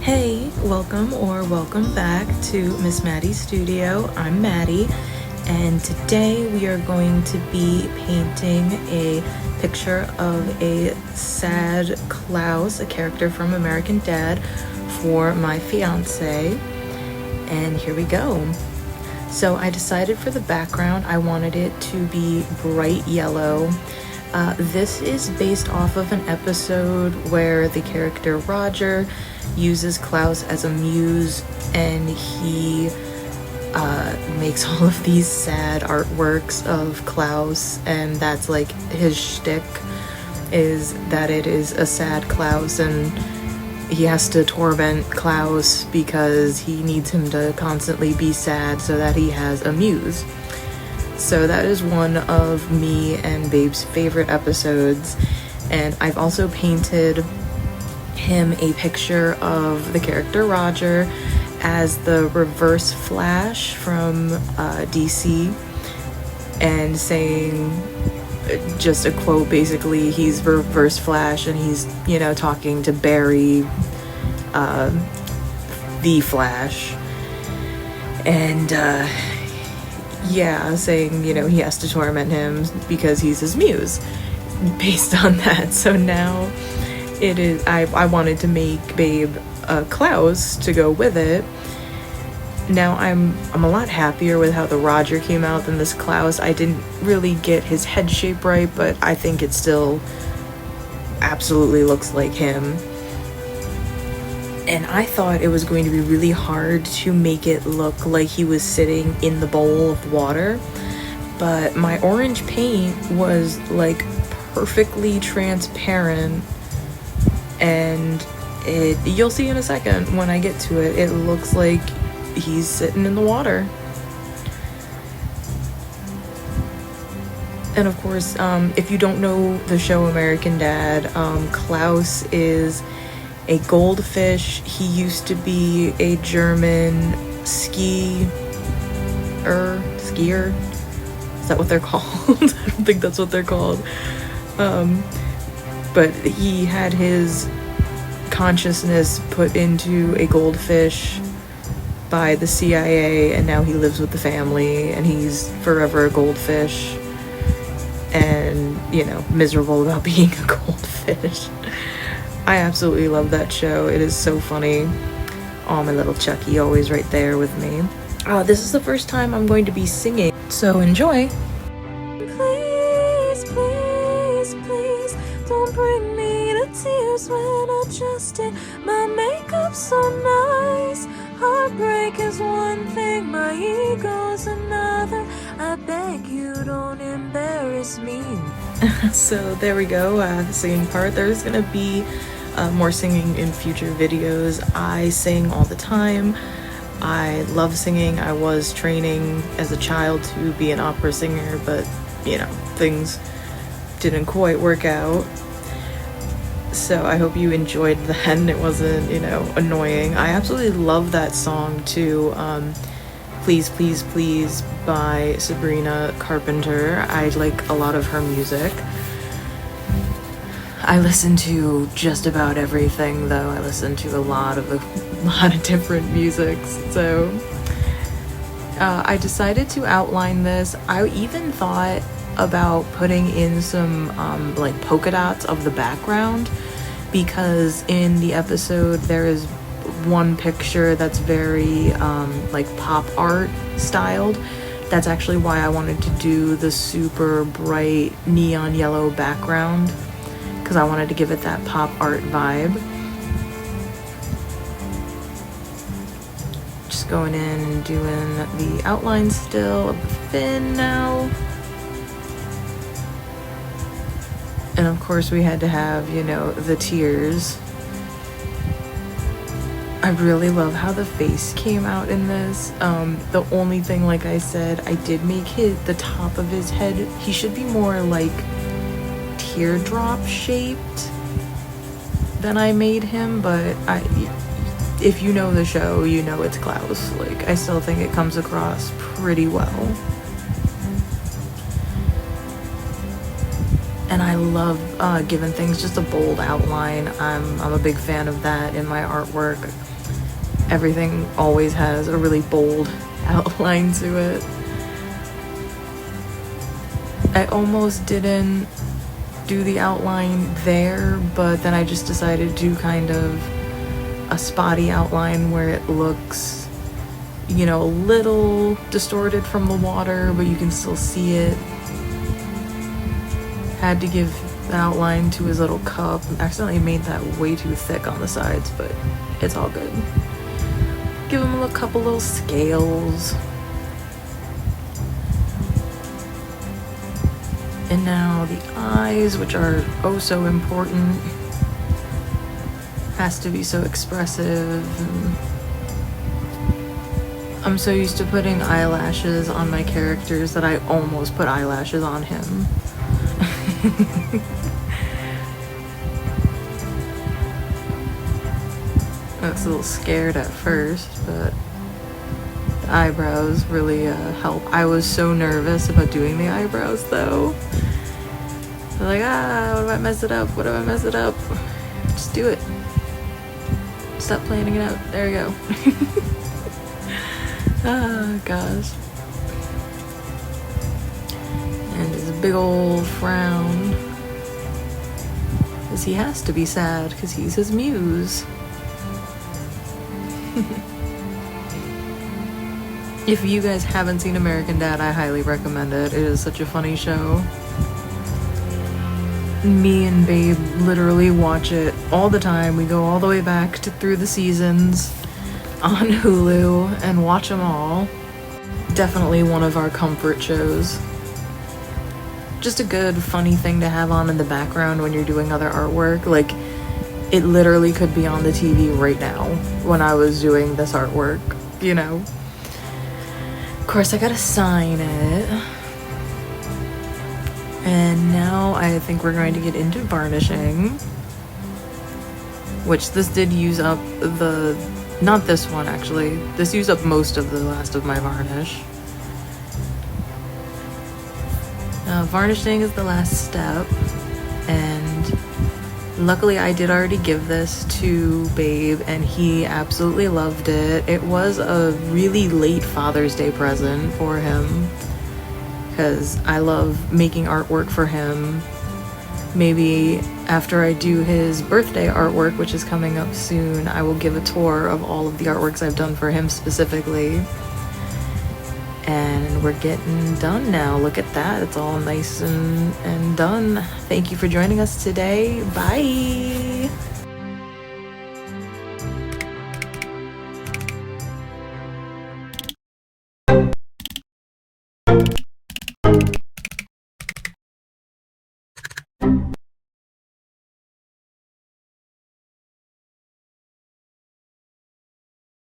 Hey, welcome back to Miss Maddie's studio. I'm Maddie, and today we are going to be painting a picture of a sad Klaus, a character from American Dad, for my fiance. And here we go. So I decided for the background I wanted it to be bright yellow. This is based off of an episode where the character Roger uses Klaus as a muse, and he makes all of these sad artworks of Klaus, and that's like his shtick, is that it is a sad Klaus and he has to torment Klaus because he needs him to constantly be sad so that he has a muse. So that is one of me and Babe's favorite episodes, and I've also painted him a picture of the character Roger as the Reverse Flash from DC, and saying just a quote, basically he's Reverse Flash and he's, you know, talking to Barry, the Flash, and yeah, saying, you know, he has to torment him because he's his muse based on that. So now it is, I wanted to make Babe a Klaus to go with it. Now I'm a lot happier with how the Roger came out than this Klaus. I didn't really get his head shape right, but I think it still absolutely looks like him. And I thought it was going to be really hard to make it look like he was sitting in the bowl of water, but my orange paint was like perfectly transparent, and you'll see in a second when I get to it, it looks like he's sitting in the water. And of course, if you don't know the show American Dad, Klaus is a goldfish. He used to be a German skier. Is that what they're called? I don't think that's what they're called. But he had his consciousness put into a goldfish by the CIA, and now he lives with the family, and he's forever a goldfish, and, you know, miserable about being a goldfish. I absolutely love that show. It is so funny. Oh, my little Chucky, always right there with me. This is the first time I'm going to be singing, so enjoy. Please, please, please, don't bring me to tears when I just did my makeup so nice. Heartbreak is one thing, my ego's another. I beg you, don't embarrass me. So there we go, the singing part. There's gonna be more singing in future videos. I sing all the time. I love singing. I was training as a child to be an opera singer, but, you know, things didn't quite work out. So I hope you enjoyed that and it wasn't, you know, annoying. I absolutely love that song too. Please, Please, Please by Sabrina Carpenter. I like a lot of her music. I listen to just about everything, though. I listen to a lot of different musics. So I decided to outline this. I even thought about putting in some like polka dots of the background, because in the episode there is one picture that's very like pop art styled. That's actually why I wanted to do the super bright neon yellow background, because I wanted to give it that pop art vibe. Just going in and doing the outline still of the fin now. And of course we had to have, you know, the tears. I really love how the face came out in this. The only thing, like I said, I did make the top of his head, he should be more like teardrop shaped than I made him, but if you know the show, you know it's Klaus. Like, I still think it comes across pretty well. And I love giving things just a bold outline. I'm a big fan of that in my artwork. everything always has a really bold outline to it. I almost didn't do the outline there, but then I just decided to do kind of a spotty outline where it looks, you know, a little distorted from the water, but you can still see it. Had to give the outline to his little cup. Accidentally made that way too thick on the sides, but it's all good. Give him a couple little scales. And now the eyes, which are oh so important. Has to be so expressive. And I'm so used to putting eyelashes on my characters that I almost put eyelashes on him. I was a little scared at first, but the eyebrows really help. I was so nervous about doing the eyebrows though. I was like, what if I mess it up? What if I mess it up? Just do it. Stop planning it out. There we go. Oh gosh. And his big old frown. Because he has to be sad, because he's his muse. If you guys haven't seen American Dad, I highly recommend it. It is such a funny show. Me and Babe literally watch it all the time. We go all the way back through the seasons on Hulu and watch them all. Definitely one of our comfort shows. Just a good, funny thing to have on in the background when you're doing other artwork. Like, it literally could be on the TV right now when I was doing this artwork, you know? Of course, I gotta sign it. And now I think we're going to get into varnishing. Which this did use up the... Not this one, actually. This used up most of the last of my varnish. Varnishing is the last step. And luckily I did already give this to Babe, and he absolutely loved it. It was a really late Father's Day present for him, because I love making artwork for him. Maybe after I do his birthday artwork, which is coming up soon, I will give a tour of all of the artworks I've done for him specifically. And we're getting done now. Look at that. It's all nice and done. Thank you for joining us today. Bye.